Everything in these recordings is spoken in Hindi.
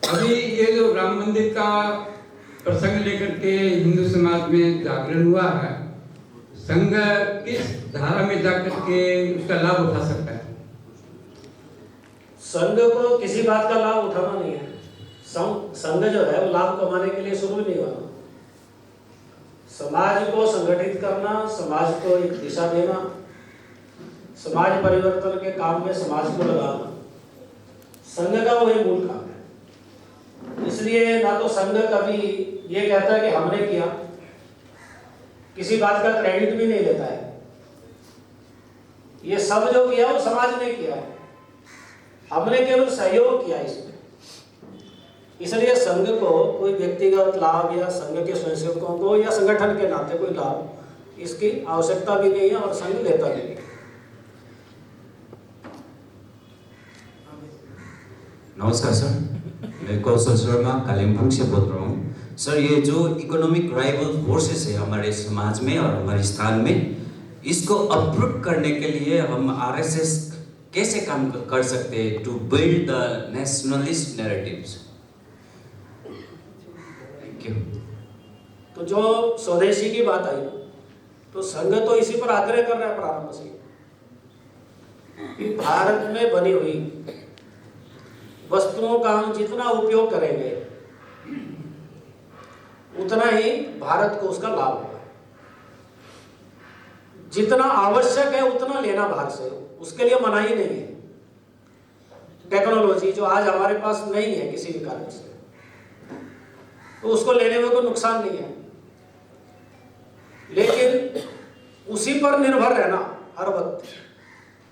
अभी ये जो राम मंदिर का प्रसंग लेकर के हिंदू समाज में जागरण हुआ है, संघ किस धारा में जाकर के उसका लाभ उठा सकता है? संघ को किसी बात का लाभ उठाना नहीं है। संघ जो है वो लाभ कमाने के लिए शुरू नहीं हुआ। समाज को संगठित करना, समाज को एक दिशा देना, समाज परिवर्तन के काम में समाज को लगाना, संघ का वही मूल काम है। इसलिए ना तो संघ कभी ये कहता है कि हमने किया, किसी बात का क्रेडिट भी नहीं लेता है। ये सब जो किया वो समाज ने किया है, हमने केवल सहयोग किया इसमें। इसलिए संघ को कोई व्यक्तिगत लाभ या संघ के स्वयंसेवकों को या संगठन के नाते कोई लाभ इसकी आवश्यकता भी नहीं है और संघ लेता भी नहीं। नमस्कार सर, मैं कौशल शर्मा कालिम्पोंग से बोल रहा हूँ। सर, ये जो इकोनॉमिक राइवल फोर्सेस है हमारे समाज में और हमारे स्थान में, इसको अप्रूव करने के लिए हम आरएसएस कैसे काम कर सकते हैं to build the nationalist narratives? Thank you. तो जो स्वदेशी की बात आई, तो संघ तो इसी पर आग्रह कर रहा है प्रारंभ से कि भारत में बनी हुई वस्तुओं का हम जितना उपयोग करेंगे उतना ही भारत को उसका लाभ होगा। जितना आवश्यक है उतना लेना बाहर से, उसके लिए मनाही नहीं है। टेक्नोलॉजी जो आज हमारे पास नहीं है किसी भी कारण से, तो उसको लेने में कोई नुकसान नहीं है, लेकिन उसी पर निर्भर रहना हर वक्त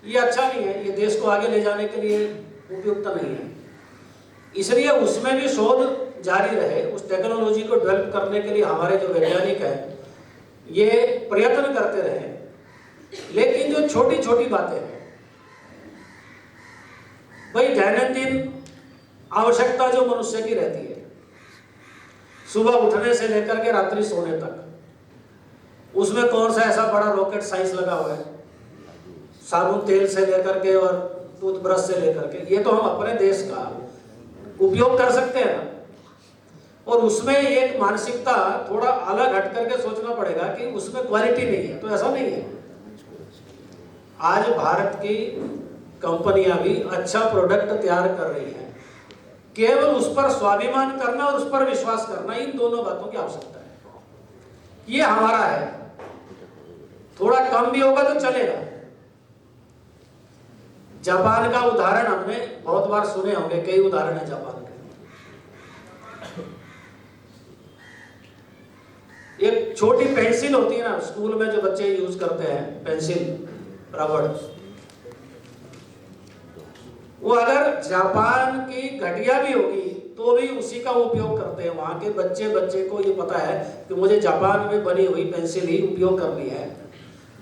ये अच्छा नहीं है। ये देश को आगे ले जाने के लिए उपयुक्त नहीं है। इसलिए उसमें भी शोध जारी रहे, उस टेक्नोलॉजी को डेवलप करने के लिए हमारे जो वैज्ञानिक हैं ये प्रयत्न करते रहे। लेकिन जो छोटी छोटी बातें हैं, भाई दैनंदिन आवश्यकता जो मनुष्य की रहती है, सुबह उठने से लेकर के रात्रि सोने तक, उसमें कौन सा ऐसा बड़ा रॉकेट साइंस लगा हुआ है? साबुन तेल से लेकर के और टूथब्रश से लेकर के, ये तो हम अपने देश का उपयोग कर सकते हैं ना। और उसमें एक मानसिकता थोड़ा अलग हट करके सोचना पड़ेगा कि उसमें क्वालिटी नहीं है, तो ऐसा नहीं है। आज भारत की कंपनियां भी अच्छा प्रोडक्ट तैयार कर रही हैं, केवल उस पर स्वाभिमान करना और उस पर विश्वास करना, इन दोनों बातों की आवश्यकता है। ये हमारा है, थोड़ा कम भी होगा तो चलेगा। जापान का उदाहरण हमने बहुत बार सुने होंगे, कई उदाहरण है जापान के। एक छोटी पेंसिल होती है ना, स्कूल में जो बच्चे यूज करते हैं, पेंसिल रबड़, वो अगर जापान की घटिया भी होगी तो भी उसी का उपयोग करते हैं। वहां के बच्चे को ये पता है कि मुझे जापान में बनी हुई पेंसिल ही उपयोग करनी है।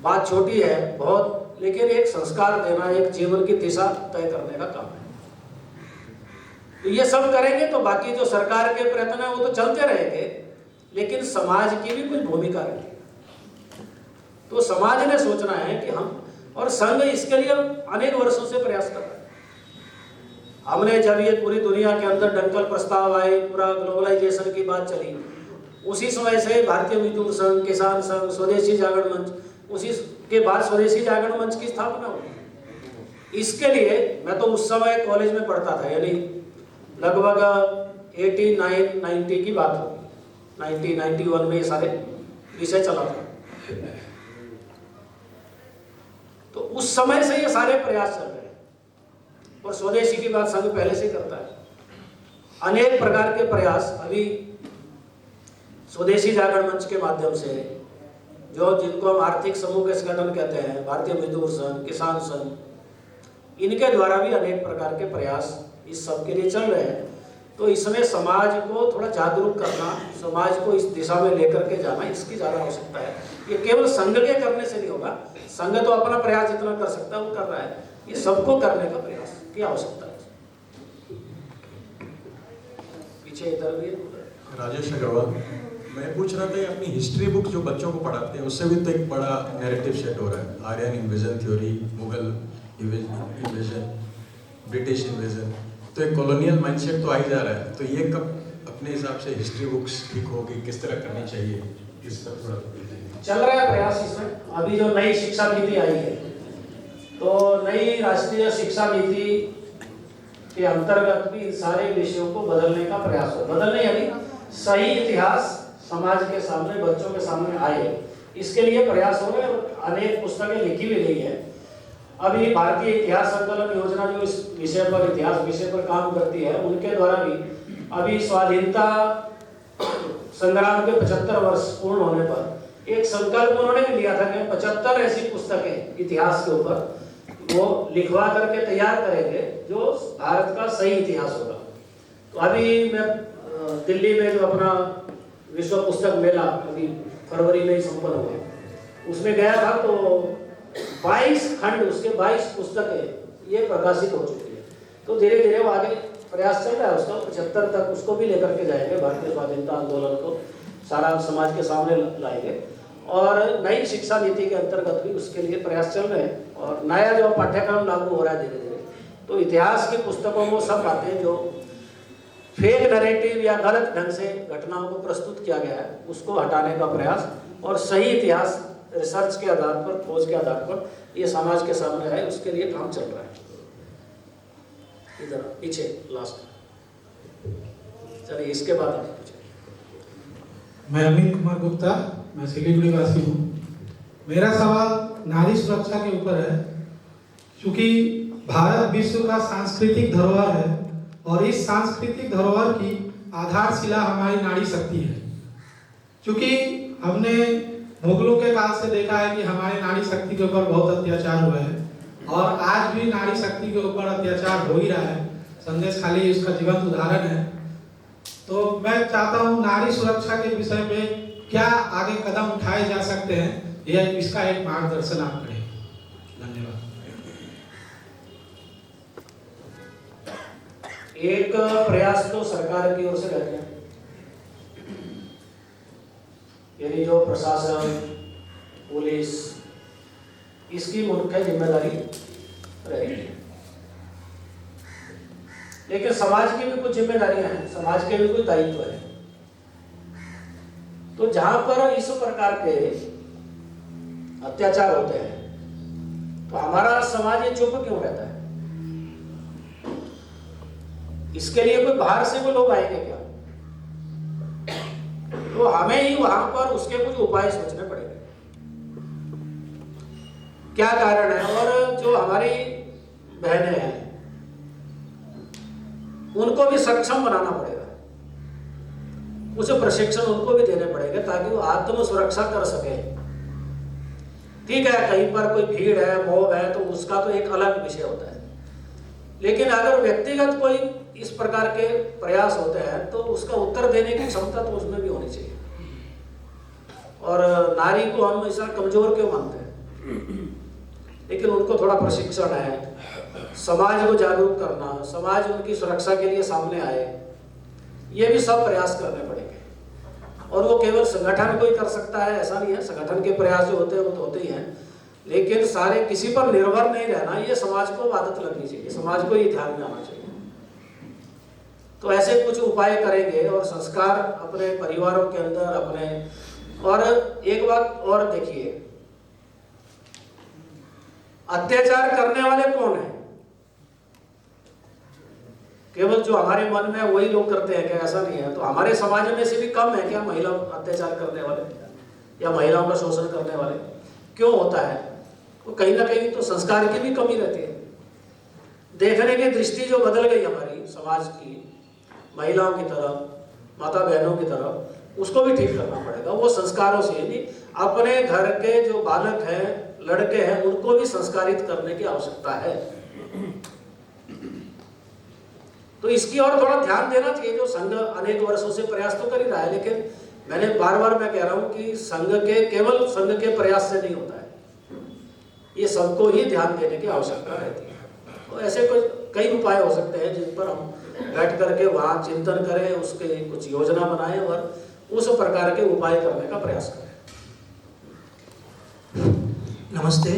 बात छोटी है बहुत, लेकिन एक संस्कार देना, एक जीवन की दिशा तय करने का काम है। तो ये सब करेंगे तो बाकी जो सरकार के प्रयत्न है वो तो चलते रहेंगे, लेकिन समाज की भी कुछ भूमिका रहेगी। तो समाज ने सोचना है कि हम, और संघ इसके लिए अनेक वर्षों से प्रयास कर रहा है। हमने जब ये पूरी दुनिया के अंदर डंकल प्रस्ताव आए, पूरा ग्लोबलाइजेशन की बात चली, उसी समय से भारतीय मजदूर संघ, किसान संघ, स्वदेशी जागरण मंच, उसी के बाद स्वदेशी जागरण मंच की स्थापना हुई। इसके लिए मैं तो उस समय कॉलेज में पढ़ता था, यानी लगभग 89-90 की बात होगी। 1991 में ये सारे विषय चला था। तो उस समय से ये सारे प्रयास चल रहे हैं, और स्वदेशी की बात संघ पहले से करता है। अनेक प्रकार के प्रयास अभी स्वदेशी जागरण मंच के माध्यम से, जो जिनको हम आर्थिक समूह के संगठन कहते हैं, भारतीय मजदूर संघ, किसान संघ, इनके द्वारा भी अनेक प्रकार के प्रयास इस सब के लिए चल रहे हैं। तो इसमें समाज को थोड़ा जागरूक करना, समाज को इस दिशा में लेकर के जाना, इसकी ज़्यादा आवश्यकता है। ये केवल संघ के करने से नहीं होगा। संघ तो अपना प्रयास जितना कर सकता है वो कर रहा है, ये सबको करने का प्रयास की आवश्यकता है। पीछे इधर भी राजेश अग्रवाल, मैं पूछ रहा था कि अपनी हिस्ट्री बुक जो बच्चों को पढ़ाते हैं उससे भी तो एक बड़ा नैरेटिव सेट हो रहा है। Aryan invasion theory, Mughal invasion, British invasion, तो एक कॉलोनियल माइंडसेट तो आ ही जा रहा है, तो ये कब अपने हिसाब से हिस्ट्री बुक्स ठीक होगी, किस तरह करनी चाहिए, इस पर थोड़ा चल रहा है प्रयास इसमें। अभी जो नई शिक्षा नीति आई है, तो नई राष्ट्रीय शिक्षा नीति के अंतर्गत भी इन सारे विषयों को बदलने का प्रयास हो। बदलने यानी सही इतिहास समाज के सामने, बच्चों के सामने आए, इसके लिए प्रयास हो रहे हैं। अनेक पुस्तकें लिखी भी गई है। अभी भारतीय इतिहास संकलन योजना जो इस विषय पर, इतिहास विषय पर काम करती है, उनके द्वारा भी अभी स्वाधीनता संग्राम के 75 वर्ष पूर्ण होने पर एक संकल्प उन्होंने भी लिया था कि 75 ऐसी पुस्तकें इतिहास के ऊपर वो लिखवा करके तैयार करेंगे जो भारत का सही इतिहास होगा। तो अभी मैं दिल्ली में जो अपना विश्व पुस्तक मेला अभी फरवरी में ही संपन्न हुआ, उसमें गया था, तो 22 खंड, उसके 22 पुस्तकें ये प्रकाशित हो चुकी है। तो धीरे धीरे वो आगे प्रयास चल रहा है उसका, 75 तक उसको भी लेकर के जाएंगे। भारतीय स्वाधीनता आंदोलन को सारा समाज के सामने लाएंगे, और नई शिक्षा नीति के अंतर्गत भी उसके लिए प्रयास चल रहे हैं। और नया जो पाठ्यक्रम लागू हो रहा है धीरे धीरे, तो इतिहास की पुस्तकों में सब बातें जो फेक नैरेटिव या गलत ढंग से घटनाओं को प्रस्तुत किया गया है, उसको हटाने का प्रयास, और सही इतिहास रिसर्च के आधार पर, खोज के आधार पर ये समाज के सामने है, उसके लिए काम चल रहा है। इधर पीछे लास्ट, चलिए इसके बाद आप पूछे। मैं अमित कुमार गुप्ता, मैं सिलीगुड़ी वासी हूँ। मेरा सवाल नारी सुरक्षा के ऊपर है। क्योंकि भारत विश्व का सांस्कृतिक धरोहर है, और इस सांस्कृतिक धरोहर की आधारशिला हमारी नारी शक्ति है। क्योंकि हमने मुगलों के काल से देखा है कि हमारे नारी शक्ति के ऊपर बहुत अत्याचार हुआ है, और आज भी नारी शक्ति के ऊपर अत्याचार हो ही रहा है। संदेश खाली उसका जीवंत उदाहरण है। तो मैं चाहता हूँ नारी सुरक्षा के विषय में क्या आगे कदम उठाए जा सकते हैं, यह इसका एक मार्गदर्शन आप करें। धन्यवाद। एक प्रयास तो सरकार की ओर से रहते हैं, यानी जो प्रशासन, पुलिस, इसकी मुख्य जिम्मेदारी रहेगी। लेकिन समाज की भी कुछ जिम्मेदारियां हैं, समाज के भी कुछ दायित्व है। तो जहां पर इस प्रकार के अत्याचार होते हैं, तो हमारा समाज ये चुप क्यों रहता है? इसके लिए कोई बाहर से कोई लोग आएंगे क्या? तो हमें ही वहां पर उसके कुछ उपाय सोचने पड़ेंगे। क्या कारण है? और जो हमारी बहनें हैं उनको भी सक्षम बनाना पड़ेगा, उसे प्रशिक्षण उनको भी देने पड़ेंगे ताकि वो आत्म सुरक्षा कर सके। ठीक है, कहीं पर कोई भीड़ है, मोह है, तो उसका तो एक अलग विषय होता है। लेकिन अगर व्यक्तिगत कोई इस प्रकार के प्रयास होते हैं, तो उसका उत्तर देने की क्षमता तो उसमें भी होनी चाहिए। और नारी को हम ऐसा कमजोर क्यों मानते हैं? लेकिन उनको थोड़ा प्रशिक्षण है, समाज को जागरूक करना, समाज उनकी सुरक्षा के लिए सामने आए, ये भी सब प्रयास करने पड़ेंगे। और वो केवल संगठन को ही कर सकता है ऐसा नहीं है, संगठन के प्रयास जो होते हैं वो तो होते ही हैं, लेकिन सारे किसी पर निर्भर नहीं रहना, ये समाज को आदत लगनी चाहिए, समाज को ये ध्यान में आना चाहिए। तो ऐसे कुछ उपाय करेंगे और संस्कार अपने परिवारों के अंदर अपने। और एक बात और देखिए, अत्याचार करने वाले कौन है? केवल जो हमारे मन में वही लोग करते हैं क्या? ऐसा नहीं है। तो हमारे समाज में से भी कम है क्या महिला अत्याचार करने वाले या महिलाओं का शोषण करने वाले? क्यों होता है? तो कहीं ना कहीं तो संस्कार की भी कमी रहती है। देखने की दृष्टि जो बदल गई हमारी समाज की, महिलाओं की तरफ, माता बहनों की तरफ, उसको भी ठीक करना पड़ेगा। वो संस्कारों से भी अपने घर के जो बालक हैं, लड़के हैं, उनको भी संस्कारित करने की आवश्यकता है। तो इसकी और थोड़ा ध्यान देना चाहिए। जो संघ अनेक वर्षों से प्रयास तो कर ही रहा है, लेकिन मैंने बार मैं कह रहा हूं कि संघ के केवल संघ के प्रयास से नहीं होता है, ये सबको ही ध्यान देने की आवश्यकता रहती है। तो ऐसे कुछ कई उपाय हो सकते हैं जिन पर हम बैठ करके वहाँ चिंतन करें, उसके कुछ योजना बनाएं और उस प्रकार के उपाय करने का प्रयास करें। नमस्ते।